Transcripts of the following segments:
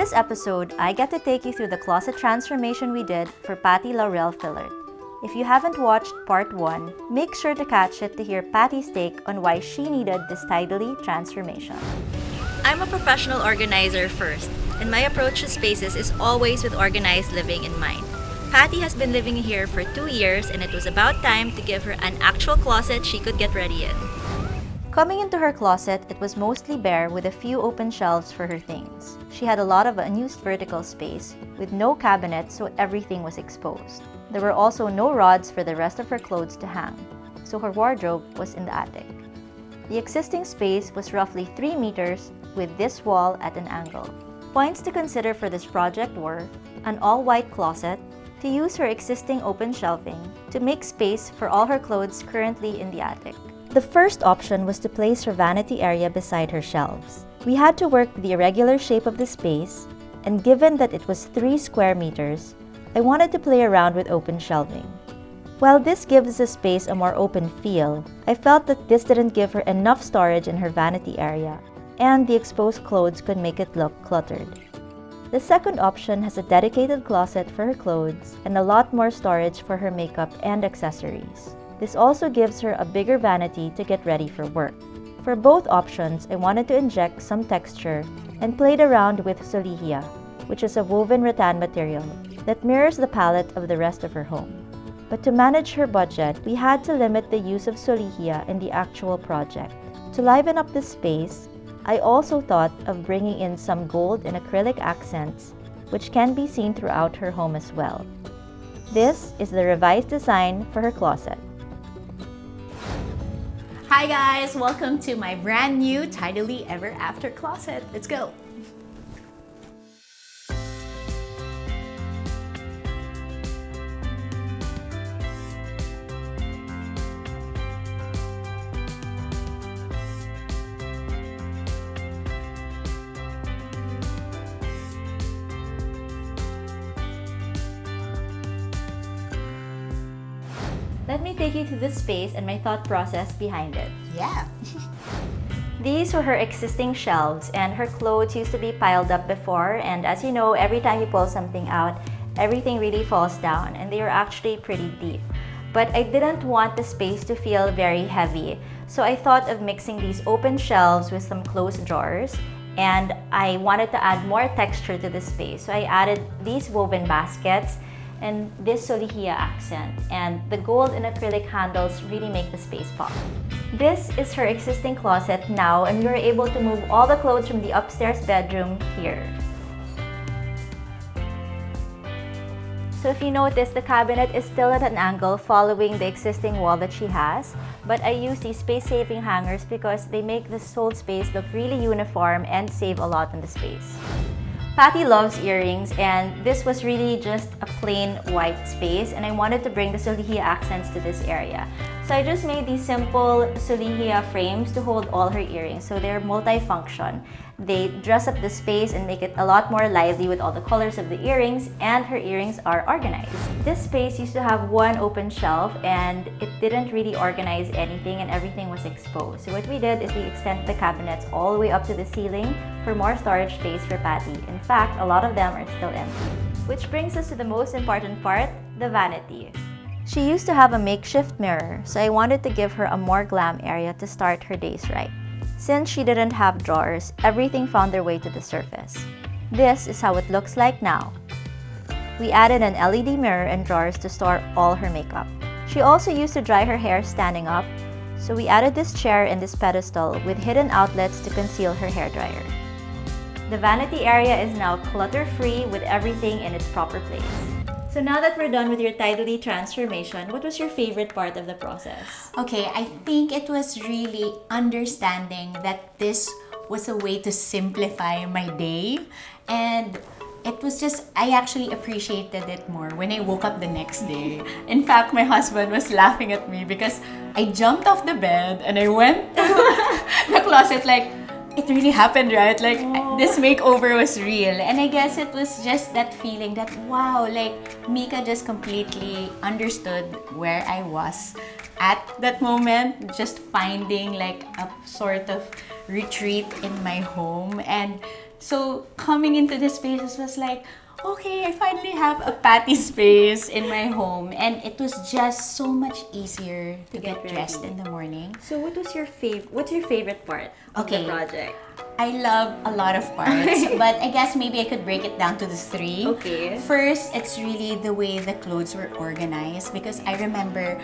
this episode, I get to take you through the closet transformation we did for Patty Laurel-Filart. If you haven't watched part 1, make sure to catch it to hear Patty's take on why she needed this tidily transformation. I'm a professional organizer first, and my approach to spaces is always with organized living in mind. Patty has been living here for 2 years, and it was about time to give her an actual closet she could get ready in. Coming into her closet, it was mostly bare with a few open shelves for her things. She had a lot of unused vertical space with no cabinets, so everything was exposed. There were also no rods for the rest of her clothes to hang, so her wardrobe was in the attic. The existing space was roughly 3 meters with this wall at an angle. Points to consider for this project were an all-white closet, to use her existing open shelving to make space for all her clothes currently in the attic. The first option was to place her vanity area beside her shelves. We had to work with the irregular shape of the space, and given that it was 3 square meters, I wanted to play around with open shelving. While this gives the space a more open feel, I felt that this didn't give her enough storage in her vanity area, and the exposed clothes could make it look cluttered. The second option has a dedicated closet for her clothes and a lot more storage for her makeup and accessories. This also gives her a bigger vanity to get ready for work. For both options, I wanted to inject some texture and played around with solihia, which is a woven rattan material that mirrors the palette of the rest of her home. But to manage her budget, we had to limit the use of solihia in the actual project. To liven up the space, I also thought of bringing in some gold and acrylic accents, which can be seen throughout her home as well. This is the revised design for her closet. Hi guys! Welcome to my brand new Tidily Ever After closet. Let's go! Let me take you through this space and my thought process behind it. Yeah! These were her existing shelves, and her clothes used to be piled up before, and as you know, every time you pull something out, everything really falls down, and they are actually pretty deep. But I didn't want the space to feel very heavy, so I thought of mixing these open shelves with some closed drawers, and I wanted to add more texture to the space, so I added these woven baskets and this solihia accent, and the gold and acrylic handles really make the space pop. This is her existing closet now, and we were able to move all the clothes from the upstairs bedroom here. So if you notice, the cabinet is still at an angle following the existing wall that she has, but I use these space-saving hangers because they make this whole space look really uniform and save a lot in the space. Patty loves earrings, and this was really just a plain white space, and I wanted to bring the solihia accents to this area. So I just made these simple solihia frames to hold all her earrings, so they're multifunction. They dress up the space and make it a lot more lively with all the colors of the earrings, and her earrings are organized. This space used to have one open shelf, and it didn't really organize anything, and everything was exposed. So what we did is we extended the cabinets all the way up to the ceiling for more storage space for Patty. In fact, a lot of them are still empty. Which brings us to the most important part, the vanity. She used to have a makeshift mirror, so I wanted to give her a more glam area to start her days right. Since she didn't have drawers, everything found their way to the surface. This is how it looks like now. We added an LED mirror and drawers to store all her makeup. She also used to dry her hair standing up, so we added this chair and this pedestal with hidden outlets to conceal her hairdryer. The vanity area is now clutter-free with everything in its proper place. So now that we're done with your tidily transformation, what was your favorite part of the process? Okay, I think it was really understanding that this was a way to simplify my day, and it was just, I actually appreciated it more when I woke up the next day. In fact, my husband was laughing at me because I jumped off the bed and I went to the closet like, it really happened, right? Like, this makeover was real. And I guess it was just that feeling that, wow, like, Mika just completely understood where I was at that moment, just finding like a sort of retreat in my home. And So coming into this space was like, okay, I finally have a Patty space in my home, and it was just so much easier to get dressed ready. in the morning. So what's your favorite part of the Okay. project? I love a lot of parts, but I guess maybe I could break it down to the three. Okay. First, it's really the way the clothes were organized, because I remember,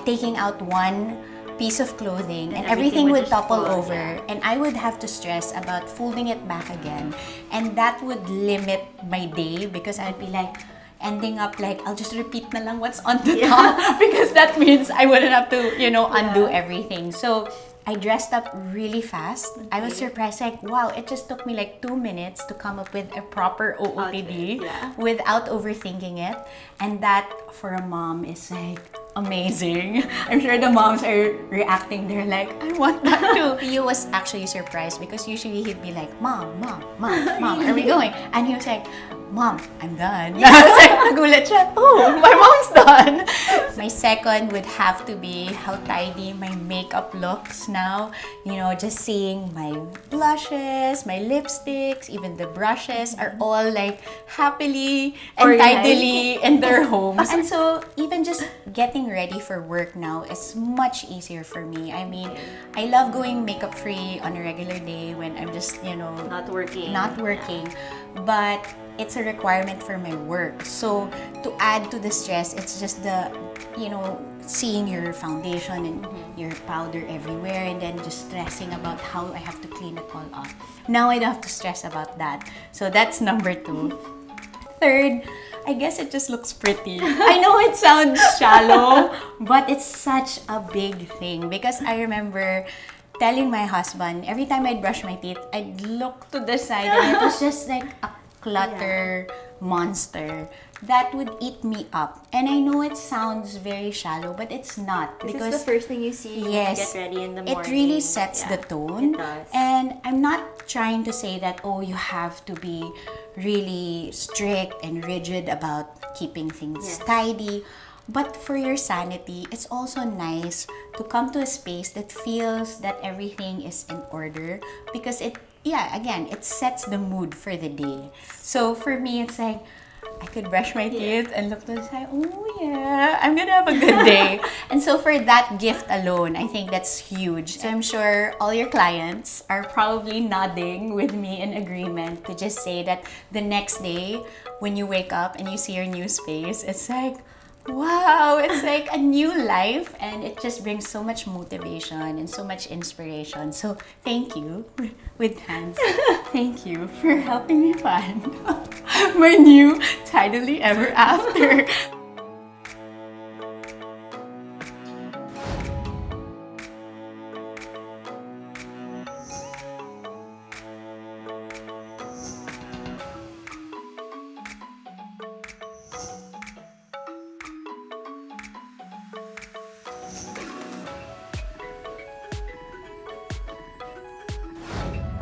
taking out one piece of clothing and everything would just topple fall, over, yeah. and I would have to stress about folding it back again, and that would limit my day, because I'd be like ending up like, I'll just repeat na lang what's on the top because that means I wouldn't have to undo everything. So I dressed up really fast. I was surprised, like, wow, it just took me like 2 minutes to come up with a proper OOTD without overthinking it. And that, for a mom, is like amazing. I'm sure the moms are reacting. They're like, I want that too. He was actually surprised, because usually he'd be like, Mom, are we going? And he was like, Mom, I'm done. I was like, nagulat siya. Oh, my mom's done. My second would have to be how tidy my makeup looks now. Just seeing my blushes, my lipsticks, even the brushes are all like happily and tidily in their homes. And so even just getting ready for work now is much easier for me. I mean, I love going makeup free on a regular day when I'm just, Not working. But it's a requirement for my work. So to add to the stress, it's just the, seeing your foundation and your powder everywhere, and then just stressing about how I have to clean it all up. Now I don't have to stress about that. So that's number 2. Third, I guess it just looks pretty. I know it sounds shallow, but it's such a big thing, because I remember telling my husband, every time I'd brush my teeth, I'd look to the side and it was just like a clutter monster that would eat me up. And I know it sounds very shallow, but it's not, Because it's the first thing you see when you get ready in the morning. it really sets the tone. It does. And I'm not trying to say that, oh, you have to be really strict and rigid about keeping things tidy. But for your sanity, it's also nice to come to a space that feels that everything is in order, because it sets the mood for the day. So for me, it's like, I could brush my teeth and look to the side, oh yeah, I'm gonna have a good day. And so for that gift alone, I think that's huge. So I'm sure all your clients are probably nodding with me in agreement to just say that the next day, when you wake up and you see your new space, it's like, wow, it's like a new life, and it just brings so much motivation and so much inspiration. So thank you, with hands, thank you for helping me find my new Tidily Ever After.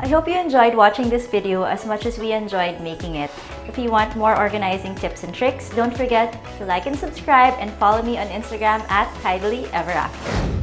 I hope you enjoyed watching this video as much as we enjoyed making it. If you want more organizing tips and tricks, don't forget to like and subscribe, and follow me on Instagram at Tidily Ever After.